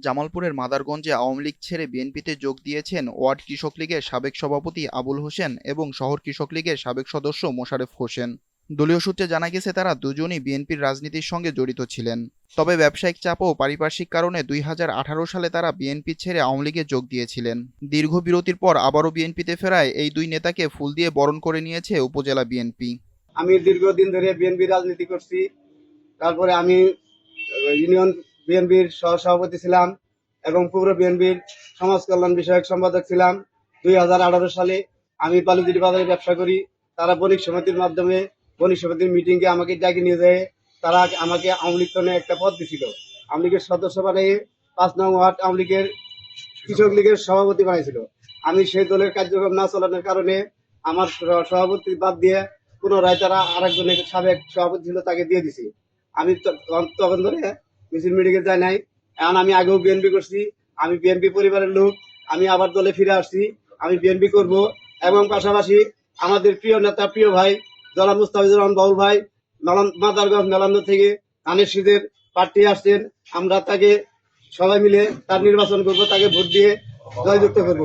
জামালপুরের মাদারগঞ্জে আওয়ামী লীগ ছেড়ে বিএনপিতে যোগ দিয়েছেন ওয়ার্ড কৃষক লীগের সাবেক সভাপতি আবুল হোসেন এবং শহর কৃষক লীগের সাবেক সদস্য মোশারেফ হোসেন। দলীয় সূত্রে জানা গেছে তারা দুজনই বিএনপির রাজনীতির সঙ্গে জড়িত ছিলেন। তবে ব্যবসায়িক চাপ ও পারিপার্শ্বিক কারণে ২০১৮ সালে তারা বিএনপি ছেড়ে আওয়ামী লীগে যোগ দিয়েছিলেন। দীর্ঘ বিরতির পর আবারও বিএনপিতে ফেরায় এই দুই নেতাকে ফুল দিয়ে বরণ করে নিয়েছে উপজেলা বিএনপি। আমি দীর্ঘদিন ধরে বিএনপি রাজনীতি করছি। তারপরে আমি ইউনিয়ন বিএনপির সহসভাপতি ছিলাম এবং পৌর বিএনপির সমাজ কল্যাণ বিষয়ক সম্পাদক ছিলাম। ২০১৮ সালে আমি বালুদির বাজারে ব্যবসা করি। তারা বণিক সমিতির মাধ্যমে বণিক সমিতির মিটিংয়ে আমাকে ডাকি নিয়ে যায়। তারা আমাকে আওয়ামী লীগ টনে একটা পদ দিছিল, আওয়ামী লীগের সদস্য বানিয়ে ৫ নং ওয়ার্ড আওয়ামী লীগের কৃষক লীগের সভাপতি বানিয়েছিল। আমি সেই দলের কার্যক্রম না চালানোর কারণে আমার সভাপতি বাদ দিয়ে পুনরায় তারা আরেকজনের সাবেক সভাপতি ছিল তাকে দিয়ে দিছি। আমি তখন ধরে মিছিল মিটিংয়ে যাই নাই। এখন আমি আগেও বিএনপি করছি, আমি বিএনপি পরিবারের লোক। আমি আবার দলে ফিরে আসছি, আমি বিএনপি করব। এবং পাশাপাশি আমাদের প্রিয় নেতা, প্রিয় ভাই জনাব মুস্তাফিজুর রহমান বাবুল ভাই মাদারগঞ্জ মেলান্দ থেকে ধানের শীষের প্রার্থী আসছেন। আমরা তাকে সবাই মিলে তার নির্বাচন করব, তাকে ভোট দিয়ে জয়যুক্ত করব।